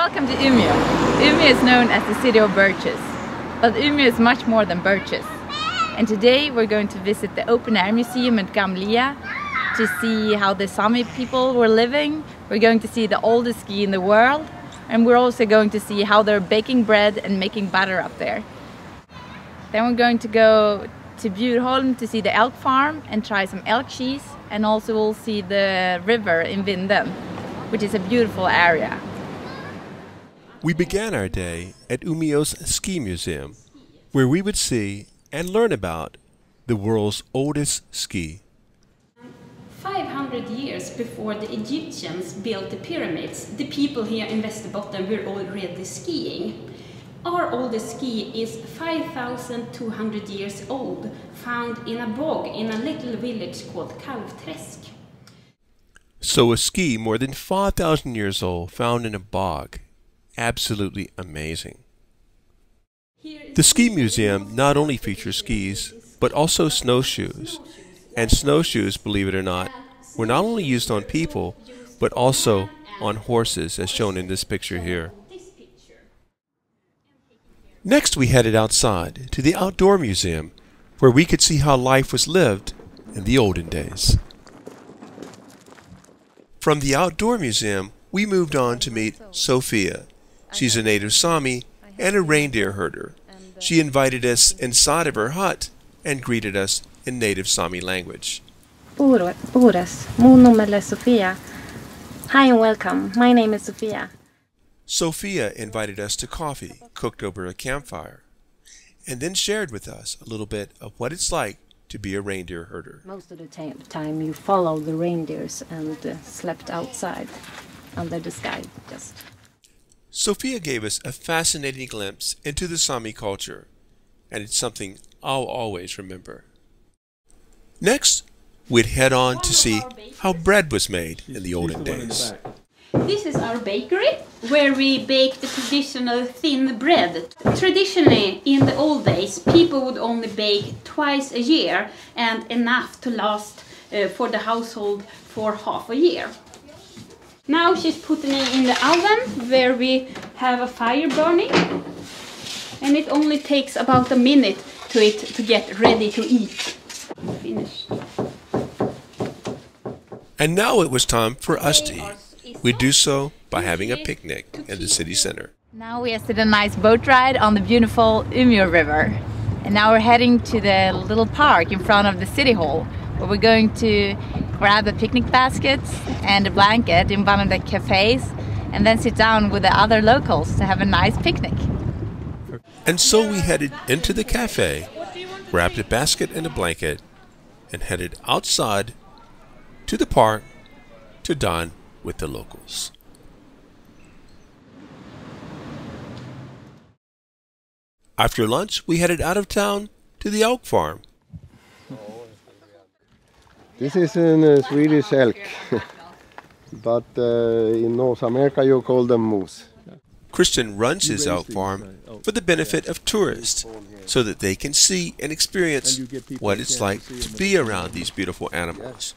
Welcome to Umea. Umea is known as the city of birches, but Umea is much more than birches. And today we're going to visit the open air museum at Gamlia to see how the Sami people were living. We're going to see the oldest ski in the world, and we're also going to see how they're baking bread and making butter up there. Then we're going to go to Bjurholm to see the elk farm and try some elk cheese, and also we'll see the river in Vinden, which is a beautiful area. We began our day at Umea Ski Museum, where we would see and learn about the world's oldest ski. 500 years before the Egyptians built the pyramids, the people here in Västerbotten were already skiing. Our oldest ski is 5,200 years old, found in a bog in a little village called Kalvträsk. So a ski more than 5,000 years old found in a bog. Absolutely amazing. The ski museum not only features skis, but also snowshoes. And snowshoes, believe it or not, were not only used on people, but also on horses, as shown in this picture here. Next, we headed outside to the outdoor museum, where we could see how life was lived in the olden days. From the outdoor museum, we moved on to meet Sophia. She's a native Sami and a reindeer herder. She invited us inside of her hut and greeted us in native Sami language. Bores, Monomele Sophia. Hi and welcome. My name is Sophia. Sophia invited us to coffee cooked over a campfire, and then shared with us a little bit of what it's like to be a reindeer herder. Most of the time you follow the reindeers and slept outside under the sky. Sophia gave us a fascinating glimpse into the Sami culture, and it's something I'll always remember. Next, we'd head on to see how bread was made in the olden days. This is our bakery, where we bake the traditional thin bread. Traditionally, in the old days, people would only bake twice a year and enough to last for the household for half a year. Now she's putting it in the oven, where we have a fire burning, and it only takes about a minute to get ready to eat. Finished. And now it was time for us to eat. We do so by having a picnic in the city center. Now we had a nice boat ride on the beautiful Umea River. And now we're heading to the little park in front of the city hall, where we're going to grab a picnic basket and a blanket in one of the cafes, and then sit down with the other locals to have a nice picnic. And so we headed into the cafe, grabbed a basket and a blanket, and headed outside to the park to dine with the locals. After lunch, we headed out of town to the elk farm. This is a Swedish elk, but in North America you call them moose. Christian runs his elk farm for the benefit of tourists, so that they can see and experience what it's like to be around these beautiful animals.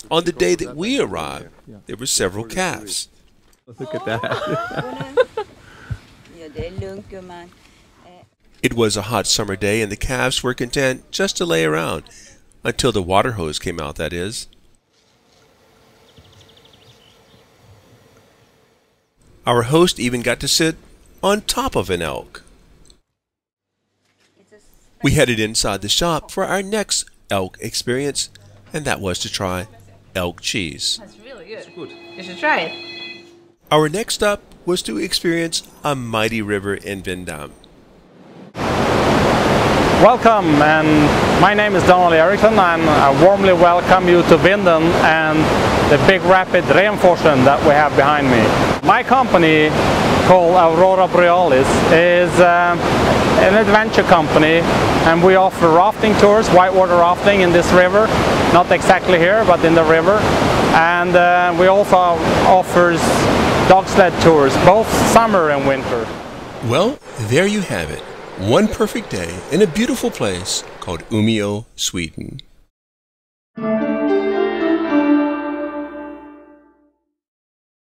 On the day that we arrived, there were several calves. Look at that. It was a hot summer day, and the calves were content just to lay around, until the water hose came out, that is. Our host even got to sit on top of an elk. We headed inside the shop for our next elk experience, and that was to try elk cheese. That's really good. It's good. You should try it. Our next stop was to experience a mighty river in Vinden. Welcome, and my name is Donald Eriksson, and I warmly welcome you to Vinden and the big rapid Renforsen that we have behind me. My company, called Aurora Borealis, is an adventure company, and we offer rafting tours, whitewater rafting in this river, not exactly here, but in the river. And we also offer dog sled tours, both summer and winter. Well, there you have it. One perfect day in a beautiful place called Umea, Sweden.